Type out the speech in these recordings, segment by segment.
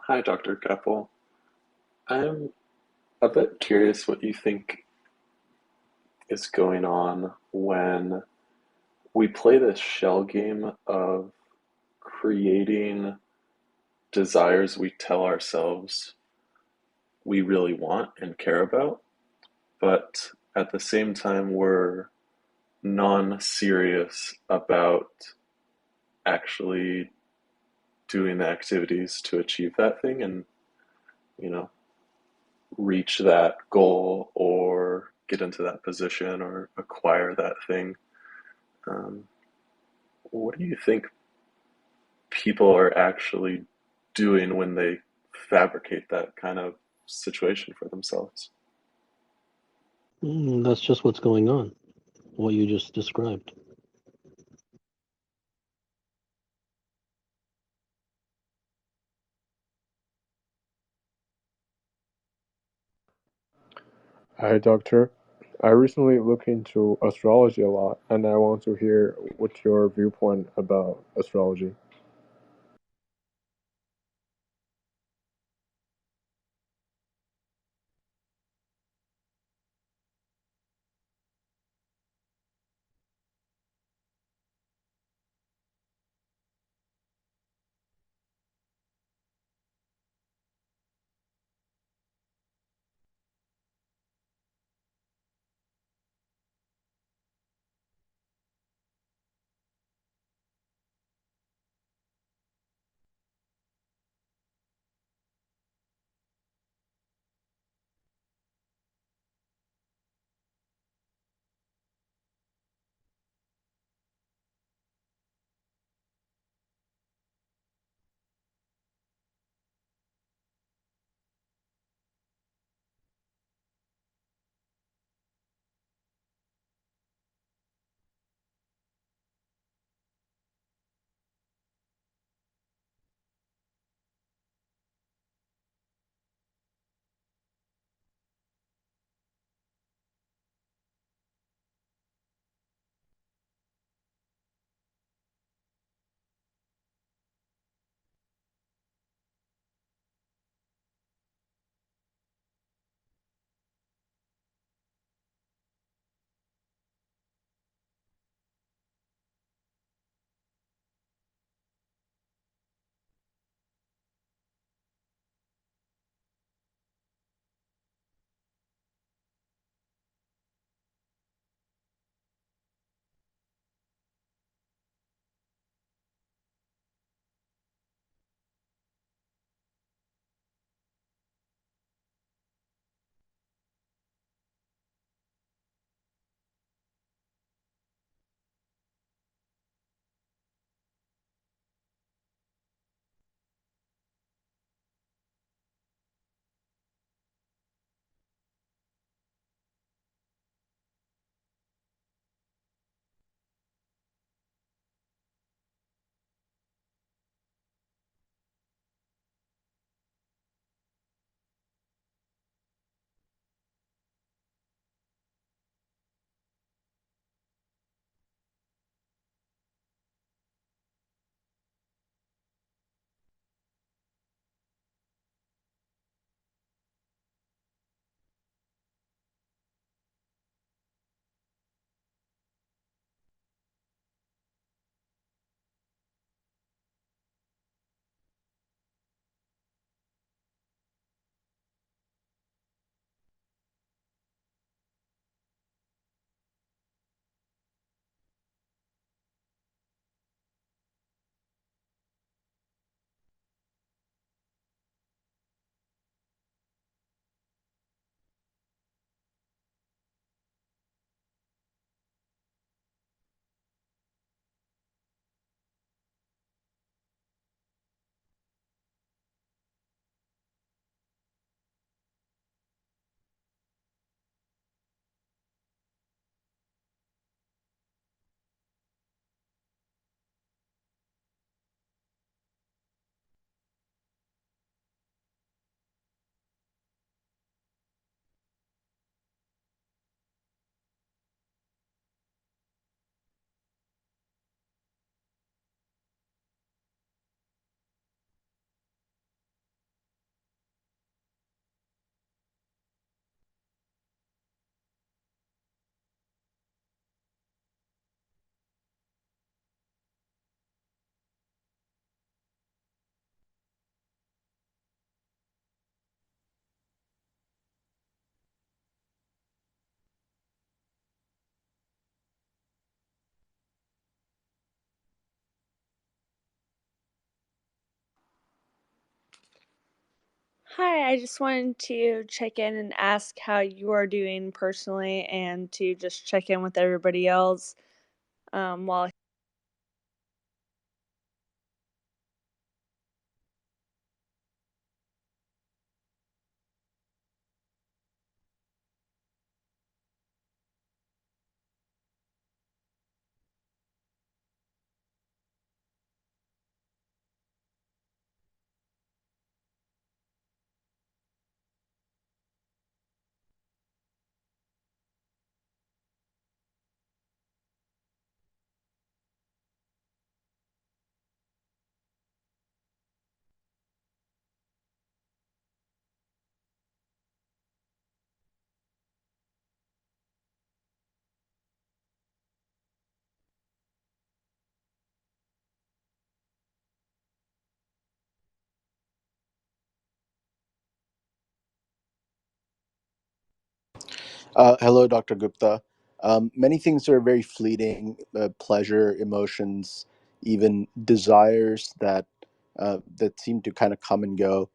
Hi, Dr. Kapil. I'm a bit curious what you think is going on when we play this shell game of creating desires we tell ourselves we really want and care about, but at the same time, we're non-serious about actually doing the activities to achieve that thing and, you know, reach that goal or get into that position or acquire that thing. Um, what do you think people are actually doing when they fabricate that kind of situation for themselves? That's just what's going on, what you just described. Hi, doctor. I recently looked into astrology a lot, and I want to hear what's your viewpoint about astrology. Hi, I just wanted to check in and ask how you are doing personally and to just check in with everybody else while Hello, Dr. Gupta. Many things are very fleeting, pleasure, emotions, even desires that seem to kind of come and go.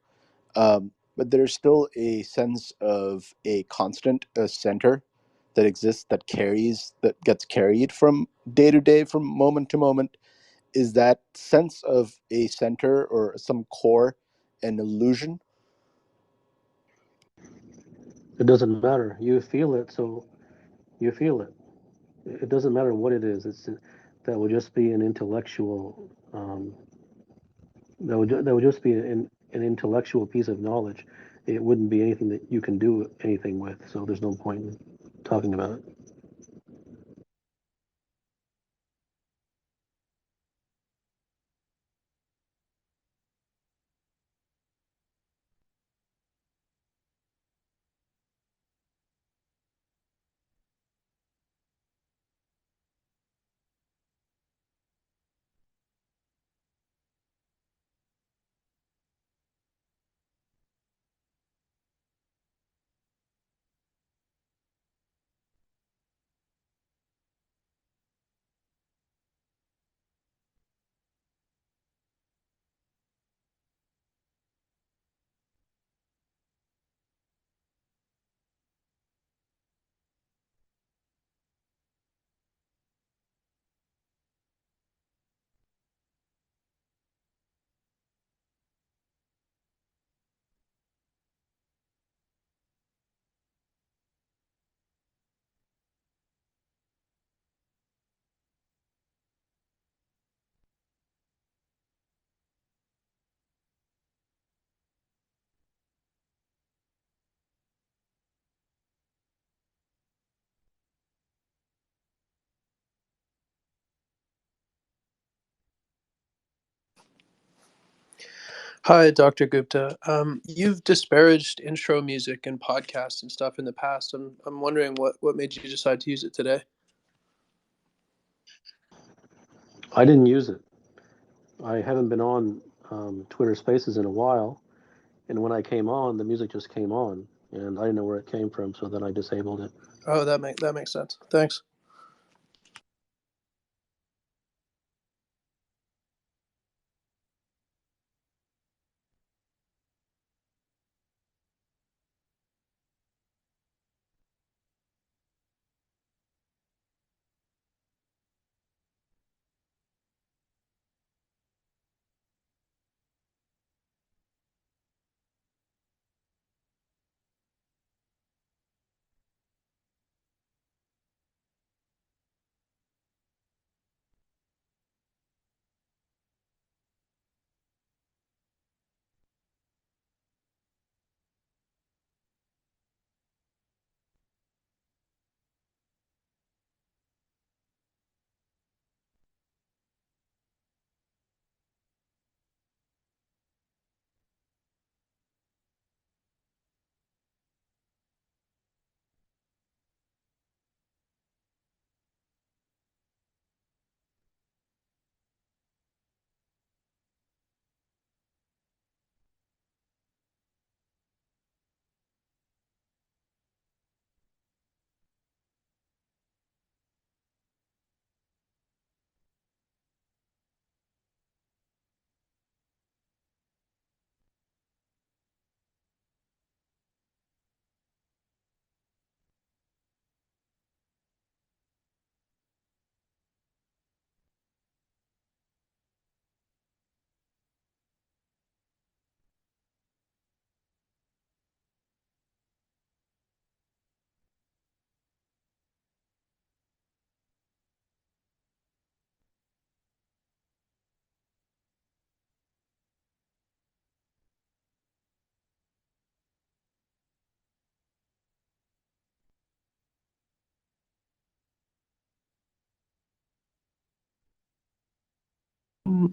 But there's still a sense of a constant center that exists, that gets carried from day to day, from moment to moment. Is that sense of a center or some core an illusion? It doesn't matter. You feel it, so you feel it. It doesn't matter what it is. That would just be an intellectual. That would just be an intellectual piece of knowledge. It wouldn't be anything that you can do anything with. So there's no point in talking about it. Hi, Dr. Gupta. You've disparaged intro music and podcasts and stuff in the past. I'm wondering what made you decide to use it today. I didn't use it. I haven't been on Twitter Spaces in a while, and when I came on, the music just came on, and I didn't know where it came from, so then I disabled it. Oh, that makes sense. Thanks.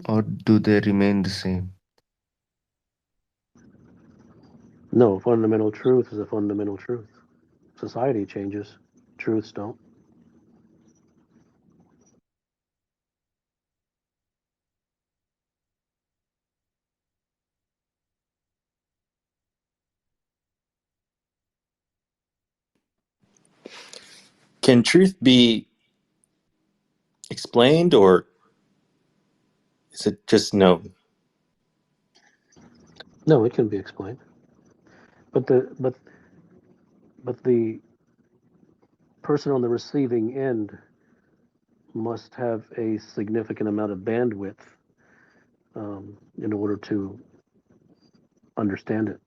or do they remain the same? No, fundamental truth is a fundamental truth. Society changes, truths don't. Can truth be explained, or is it just known? No, it can be explained. But the person on the receiving end must have a significant amount of bandwidth in order to understand it.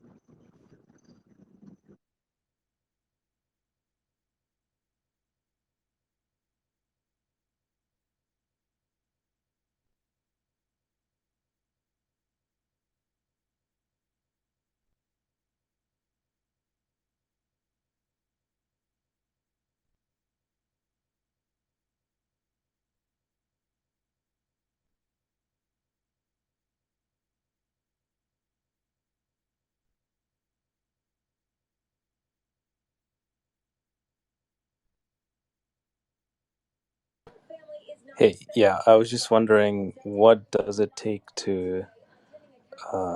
Hey, yeah, I was just wondering, what does it take to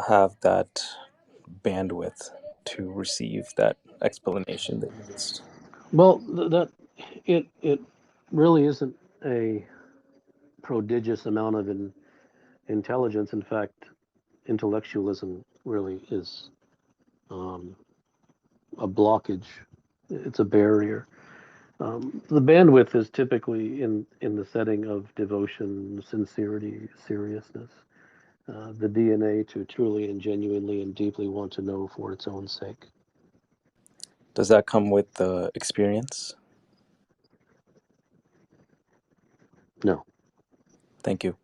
have that bandwidth to receive that explanation that you just... Well, that it really isn't a prodigious amount of intelligence. In fact, intellectualism really is um, a blockage. It's a barrier. The bandwidth is typically in the setting of devotion, sincerity, seriousness, the DNA to truly and genuinely and deeply want to know for its own sake. Does that come with the experience? No. Thank you.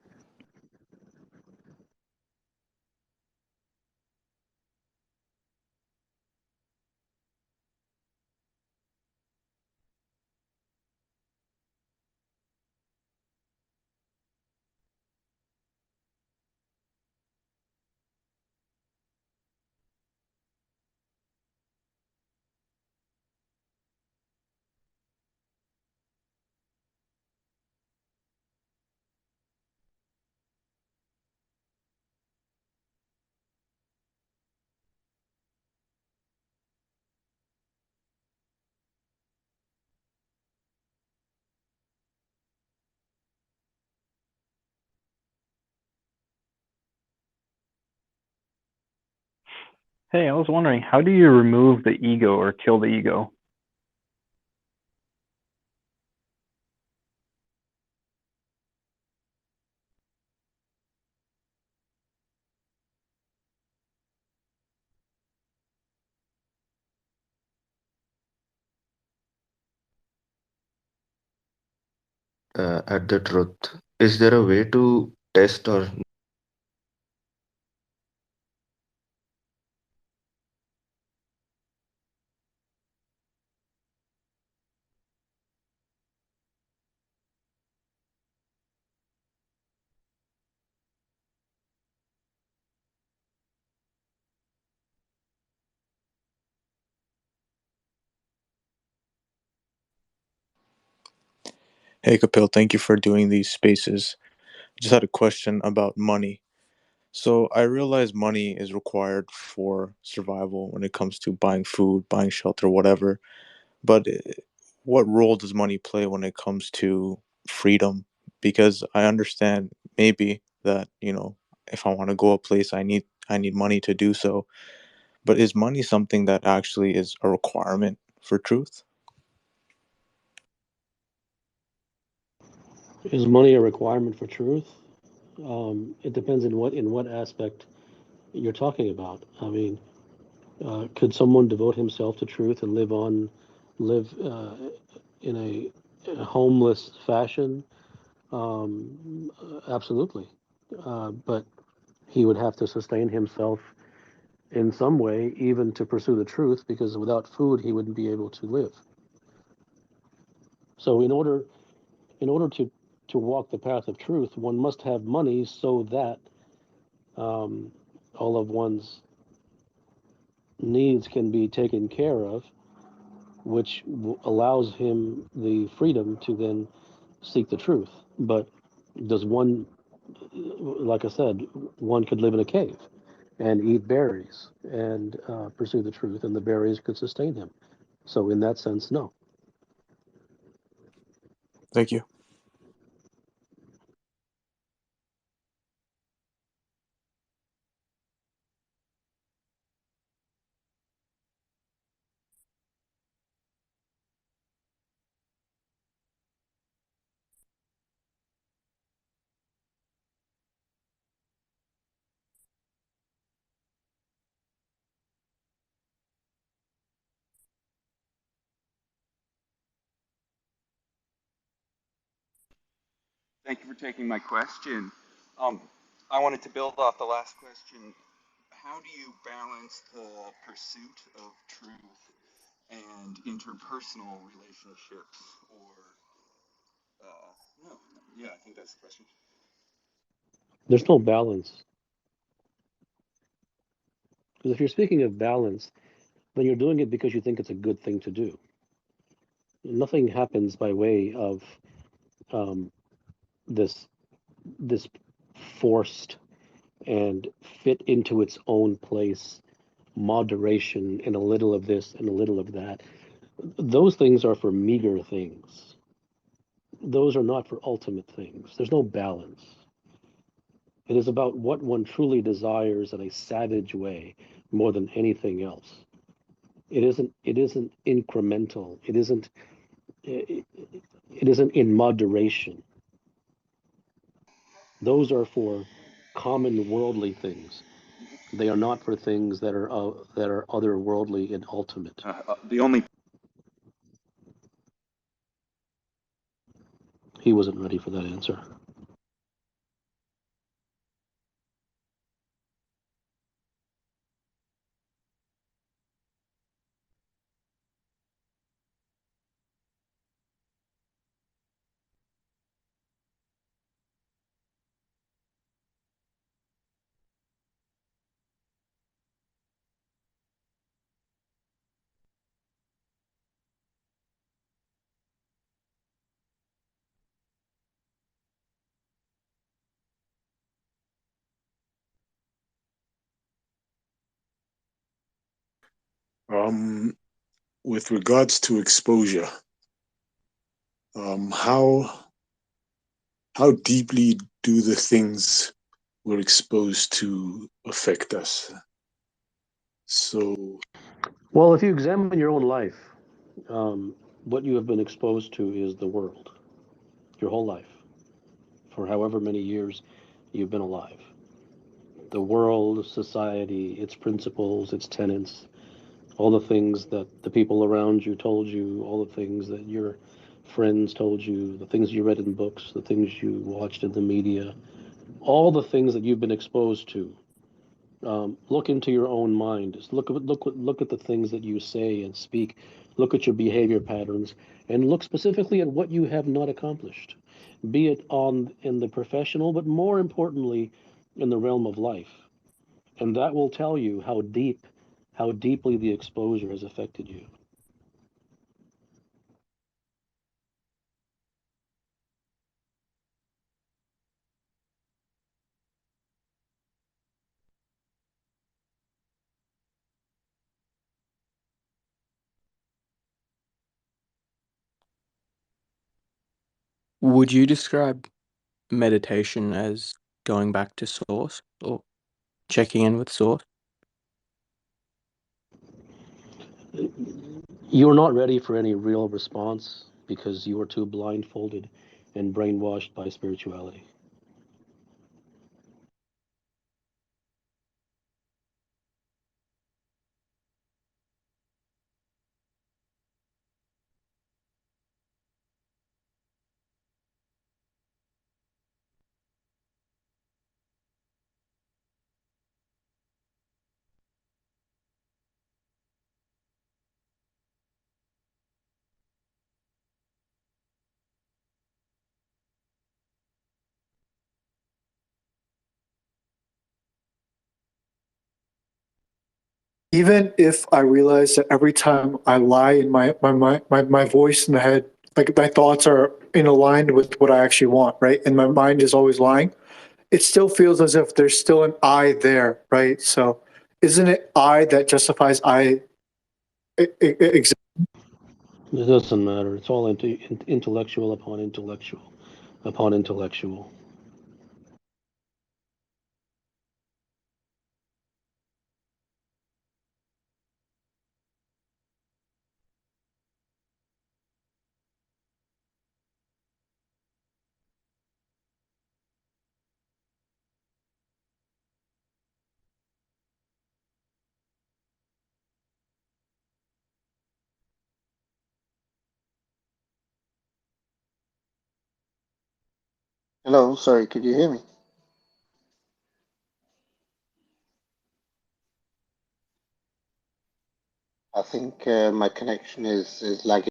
Hey, I was wondering, how do you remove the ego or kill the ego? At the truth? Is there a way to test or Hey Kapil, thank you for doing these spaces. Just had a question about money. So I realize money is required for survival when it comes to buying food, buying shelter, whatever. But what role does money play when it comes to freedom? Because I understand maybe that, if I want to go a place, I need money to do so. But is money something that actually is a requirement for truth? Is money a requirement for truth? It depends in what aspect you're talking about. I mean, could someone devote himself to truth and live in a homeless fashion? Absolutely. But he would have to sustain himself in some way, even to pursue the truth, because without food, he wouldn't be able to live. So, in order to walk the path of truth, one must have money so that um, all of one's needs can be taken care of, which allows him the freedom to then seek the truth. But does one, like I said, one could live in a cave and eat berries and pursue the truth, and the berries could sustain him. So, in that sense, no. Thank you. Thank you for taking my question. I wanted to build off the last question. How do you balance the pursuit of truth and interpersonal relationships? Or, no, yeah, I think that's the question. There's no balance. Because if you're speaking of balance, then you're doing it because you think it's a good thing to do. Nothing happens by way of um, this this forced and fit into its own place moderation and a little of this and a little of that. Those things are for meager things. Those are not for ultimate things. There's no balance. It is about what one truly desires in a savage way more than anything else. It isn't incremental. It isn't in moderation. Those are for common worldly things. They are not for things that are otherworldly and ultimate. The only He wasn't ready for that answer. Um, with regards to exposure, how deeply do the things we're exposed to affect us? So, Well, if you examine your own life, what you have been exposed to is the world, your whole life, for however many years you've been alive. The world, society, its principles, its tenets, all the things that the people around you told you, all the things that your friends told you, the things you read in books, the things you watched in the media, all the things that you've been exposed to. Look into your own mind. Just look at the things that you say and speak. Look at your behavior patterns, and look specifically at what you have not accomplished, be it on in the professional, but more importantly, in the realm of life. And that will tell you how deeply the exposure has affected you. Would you describe meditation as going back to source or checking in with source? You're not ready for any real response because you are too blindfolded and brainwashed by spirituality. even if I realize that every time I lie in my voice in the head, like my thoughts are in aligned with what I actually want, right? And my mind is always lying, it still feels as if there's still an I there, right? So isn't it I that justifies I exist? It doesn't matter. It's all intellectual upon intellectual upon intellectual. Hello, sorry, could you hear me? I think my connection is lagging.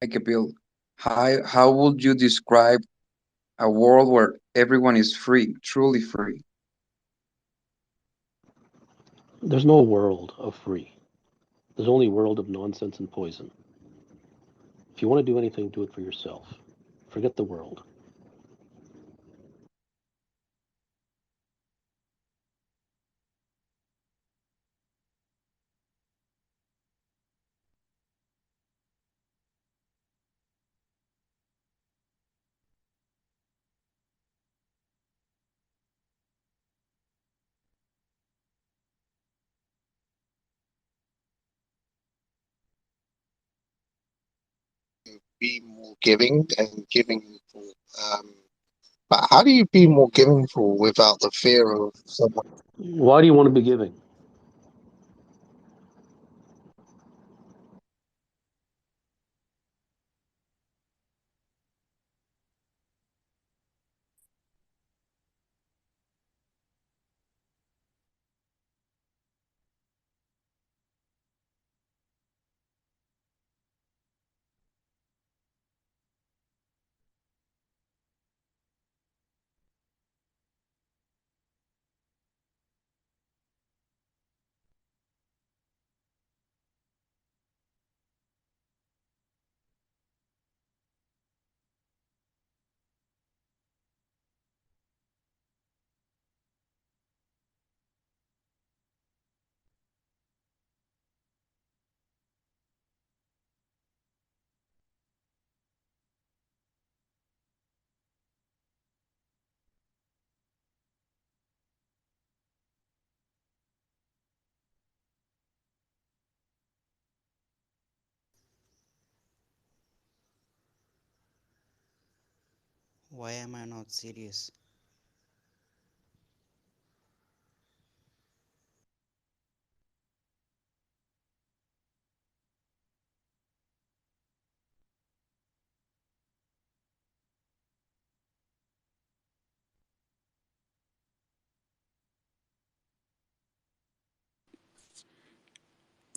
Hi, Kapil. How would you describe a world where everyone is free, truly free? There's no world of free. There's only a world of nonsense and poison. If you want to do anything, do it for yourself. Forget the world. Be more giving and giving for, um, but how do you be more giving for without the fear of someone? Why do you want to be giving? Why am I not serious?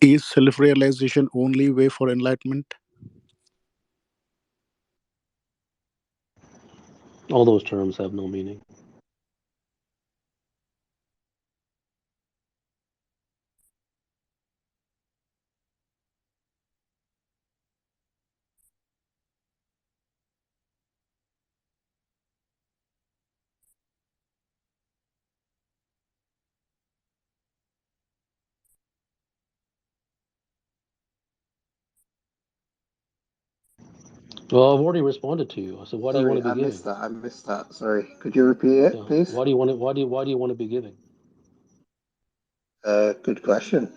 Is self realization only way for enlightenment? All those terms have no meaning. Well, I've already responded to you. I said, why do you want Sorry, to be I giving? missed that. I missed that. Sorry, could you repeat it, Yeah. please? Why do you want to? Why do you want to be giving? Good question.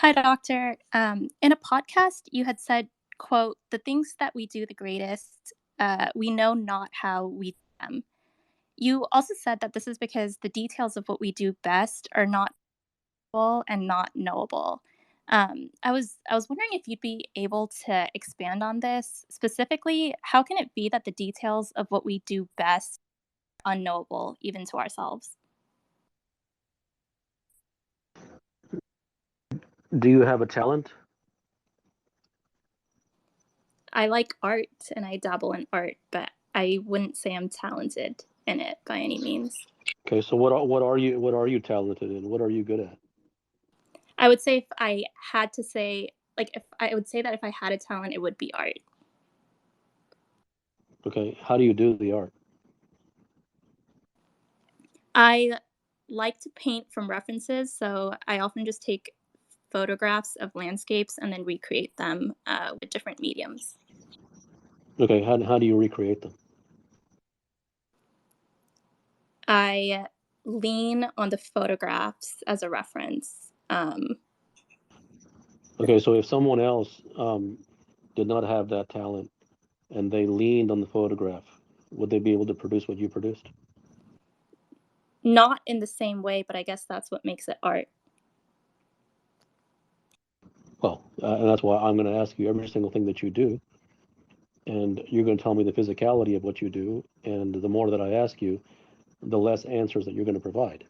Hi, doctor. In a podcast, you had said, quote, the things that we do the greatest, we know not how we do them. You also said that this is because the details of what we do best are not knowable and not knowable. I was wondering if you'd be able to expand on this. Specifically, how can it be that the details of what we do best are unknowable even to ourselves? Do you have a talent? I like art and I dabble in art, but I wouldn't say I'm talented in it by any means. Okay, so what are you talented in? What are you good at? I would say if I had to say, like, if I would say that if I had a talent, it would be art. Okay, how do you do the art? I like to paint from references, so I often just take photographs of landscapes and then recreate them with different mediums. Okay, how do you recreate them? I lean on the photographs as a reference. Okay, so if someone else did not have that talent and they leaned on the photograph, would they be able to produce what you produced? Not in the same way, but I guess that's what makes it art. Well, and that's why I'm going to ask you every single thing that you do, and you're going to tell me the physicality of what you do, and the more that I ask you, the less answers that you're going to provide.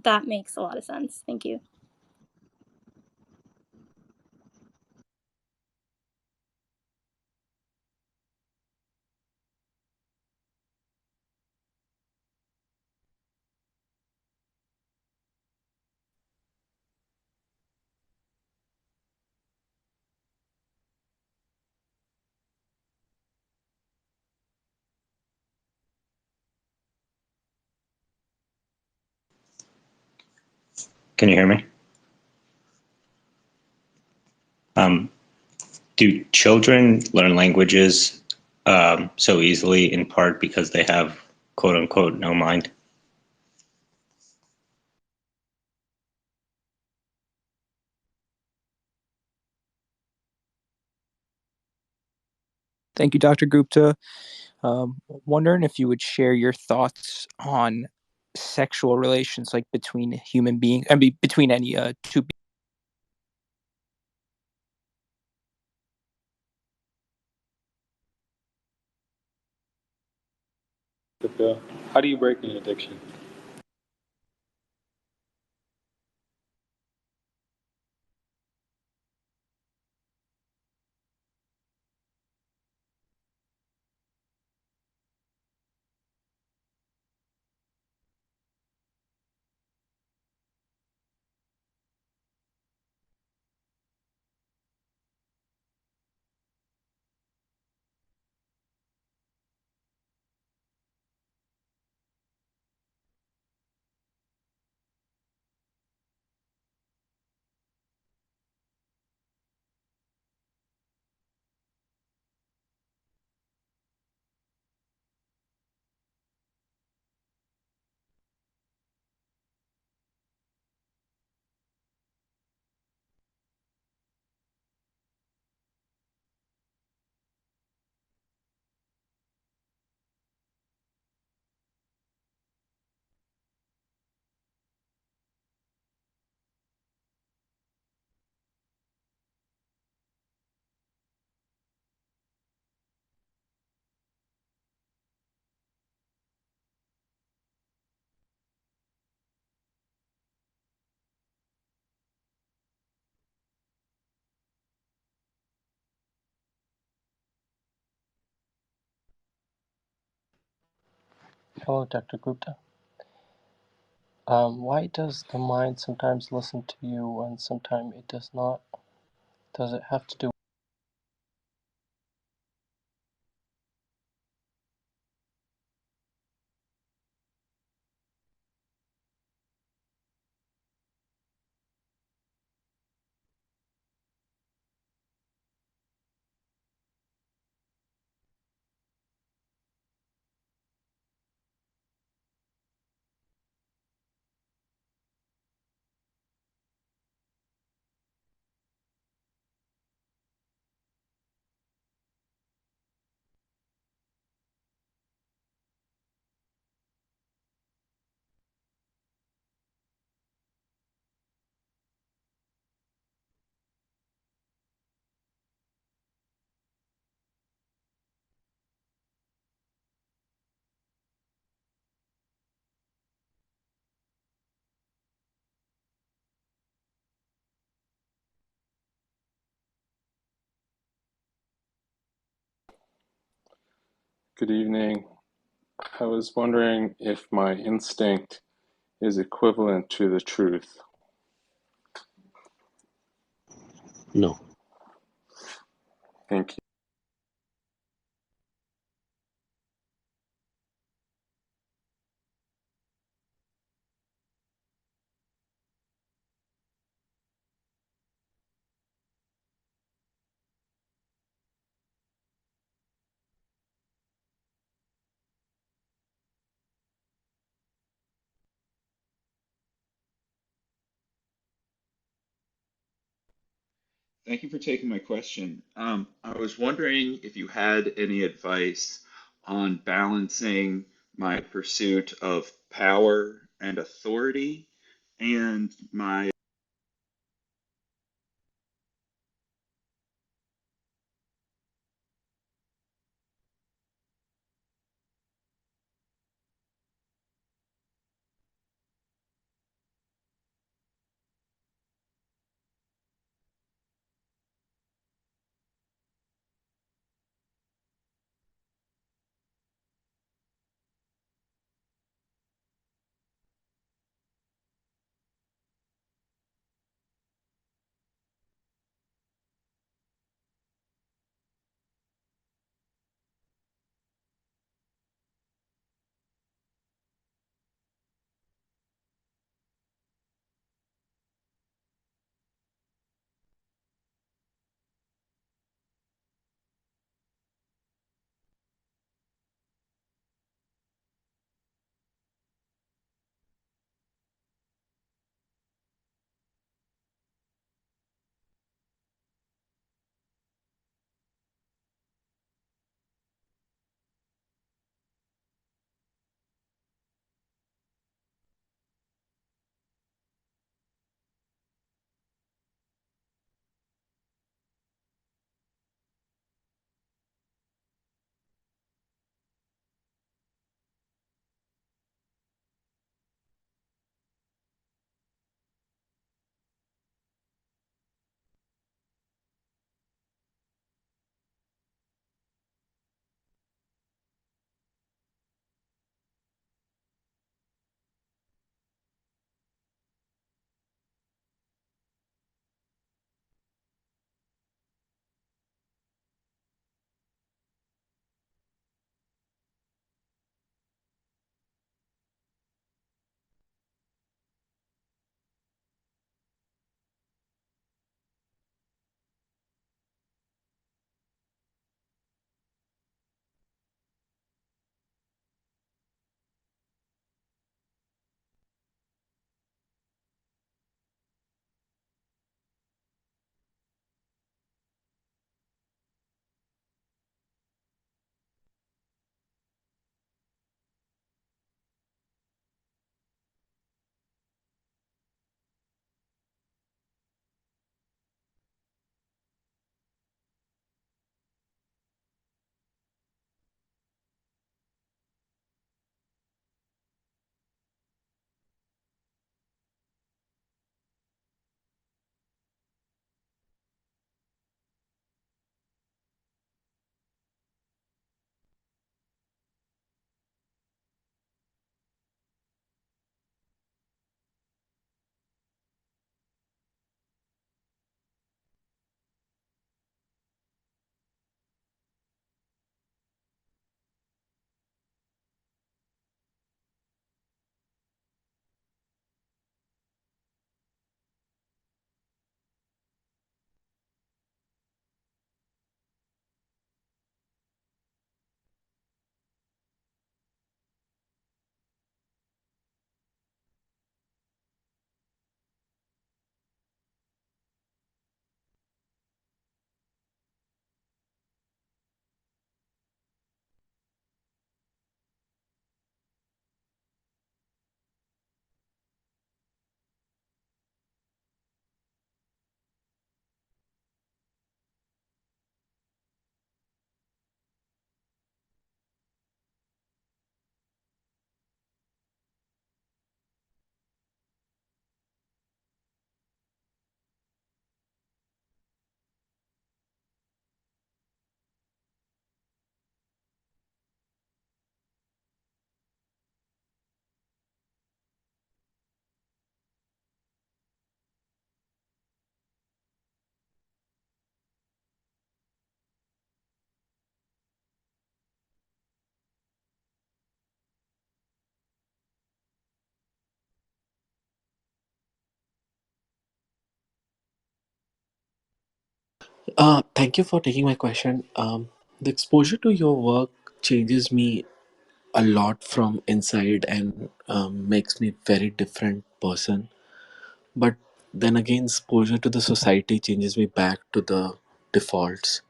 That makes a lot of sense. Thank you. Can you hear me? Um, do children learn languages so easily in part because they have quote unquote no mind? Thank you, Dr. Gupta. Wondering if you would share your thoughts on sexual relations, like between human beings, I mean, between any two. Kapil, how do you break an addiction? Hello, Dr. Gupta. Why does the mind sometimes listen to you and sometimes it does not? Does it have to do? Good evening. I was wondering if my instinct is equivalent to the truth. No. Thank you. Thank you for taking my question. I was wondering if you had any advice on balancing my pursuit of power and authority and my Thank you for taking my question. The exposure to your work changes me a lot from inside and makes me very different person. But then again, exposure to the society changes me back to the defaults.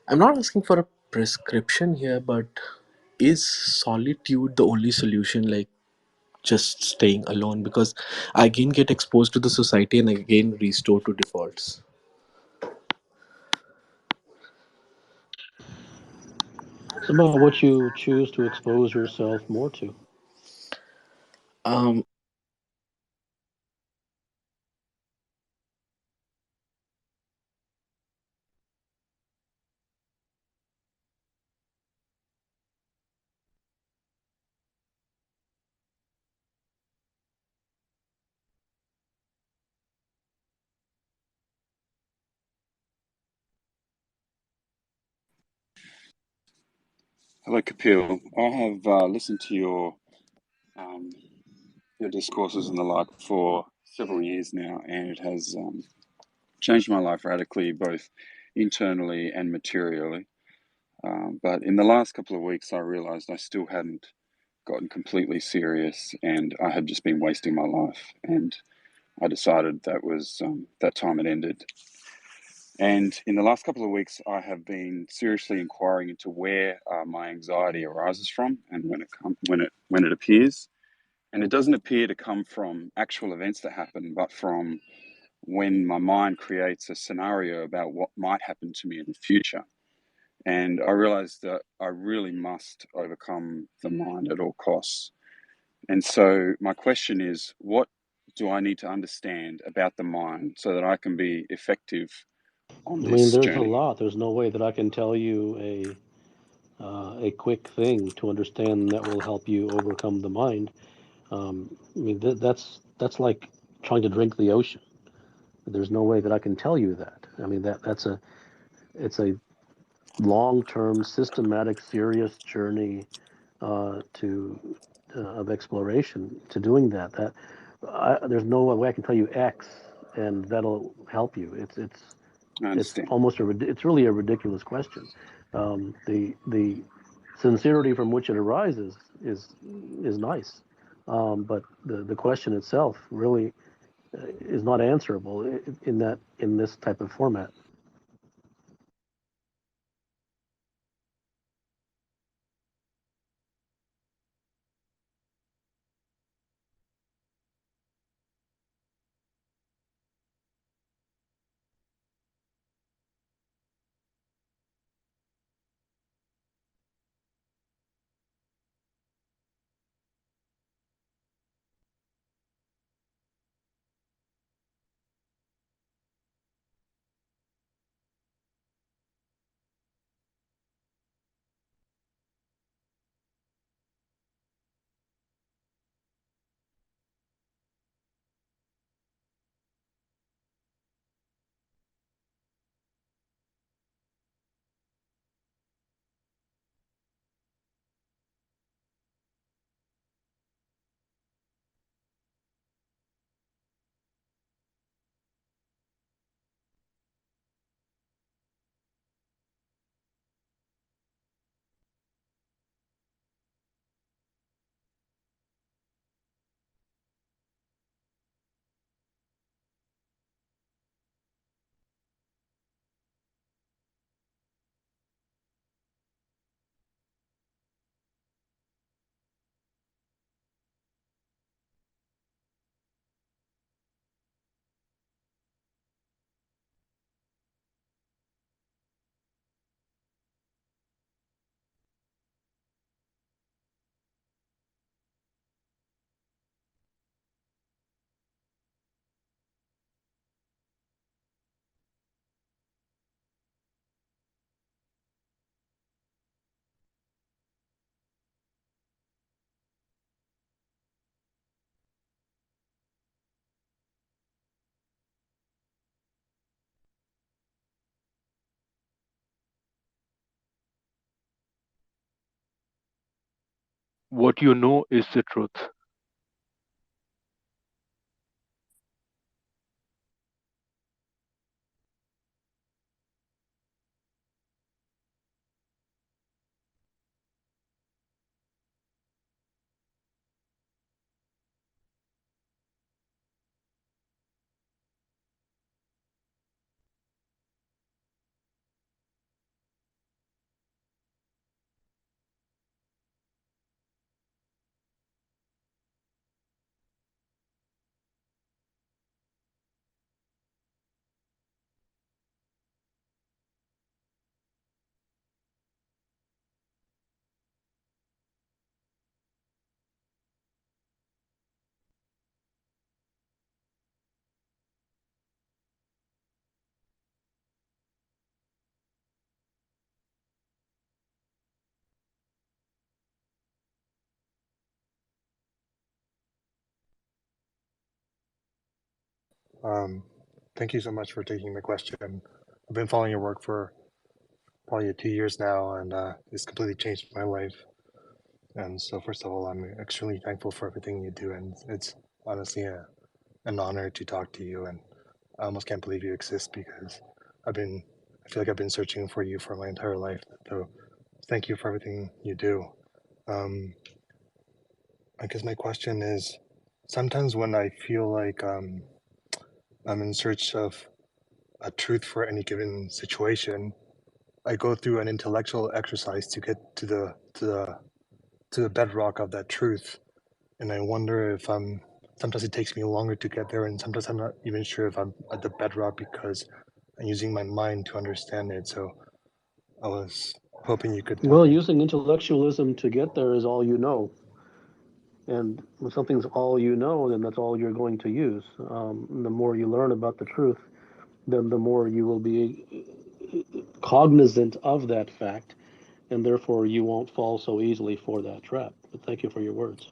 I'm not asking for a prescription here, but is solitude the only solution? Like just staying alone? Because I again get exposed to the society and again restore to defaults. It's about what you choose to expose yourself more to. Um, Hello, Kapil. I have listened to um, your discourses and the like for several years now, and it has changed my life radically, both internally and materially. But in the last couple of weeks, I realized I still hadn't gotten completely serious, and I had just been wasting my life. And I decided that time had ended. And in the last couple of weeks, I have been seriously inquiring into where my anxiety arises from, and when it appears. And it doesn't appear to come from actual events that happen, but from when my mind creates a scenario about what might happen to me in the future. And I realized that I really must overcome the mind at all costs. And so my question is, what do I need to understand about the mind so that I can be effective on I mean, this there's a journey? lot. There's no way that I can tell you a quick thing to understand that will help you overcome the mind. I mean, that's like trying to drink the ocean. There's no way that I can tell you that. I mean, it's a long-term, systematic, serious journey to of exploration to doing that. There's no way I can tell you X and that'll help you. I It's understand. almost it's really a ridiculous question. The sincerity from which it arises is nice, but the question itself really is not answerable in this type of format. What you know is the truth. Thank you so much for taking my question. I've been following your work for probably 2 years now, and it's completely changed my life. And so, first of all, I'm extremely thankful for everything you do, and it's honestly an honor to talk to you. And I almost can't believe you exist because I feel like I've been searching for you for my entire life. So, thank you for everything you do. Um, I guess my question is, sometimes when I feel like I'm in search of a truth for any given situation, I go through an intellectual exercise to get to the bedrock of that truth, and I wonder if I'm. Sometimes it takes me longer to get there, and sometimes I'm not even sure if I'm at the bedrock because I'm using my mind to understand it. So I was hoping you could help Well, me. using intellectualism to get there is all you know. And when something's all you know, then that's all you're going to use. The more you learn about the truth, then the more you will be cognizant of that fact, and therefore you won't fall so easily for that trap. But thank you for your words.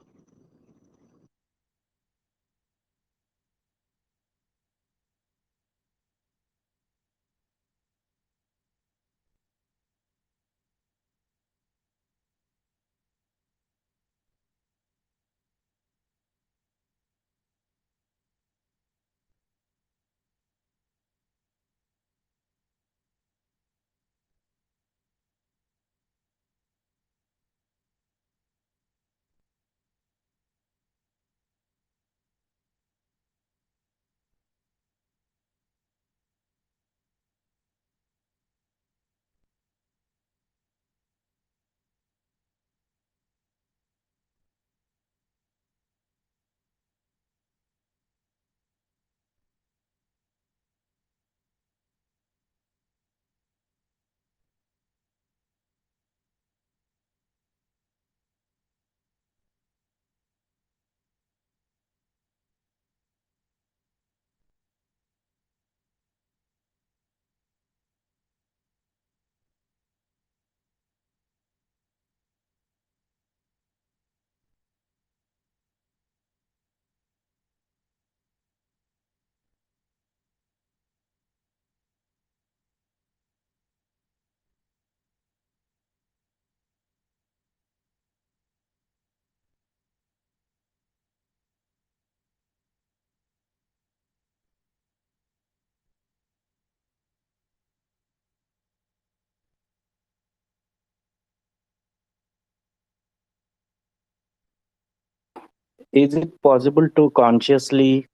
Is it possible to consciously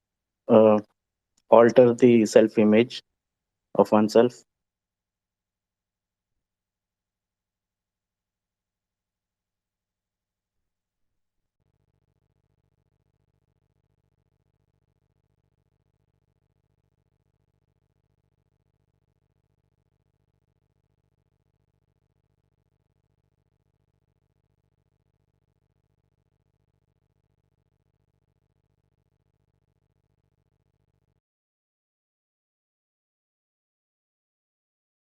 uh, alter the self image of oneself?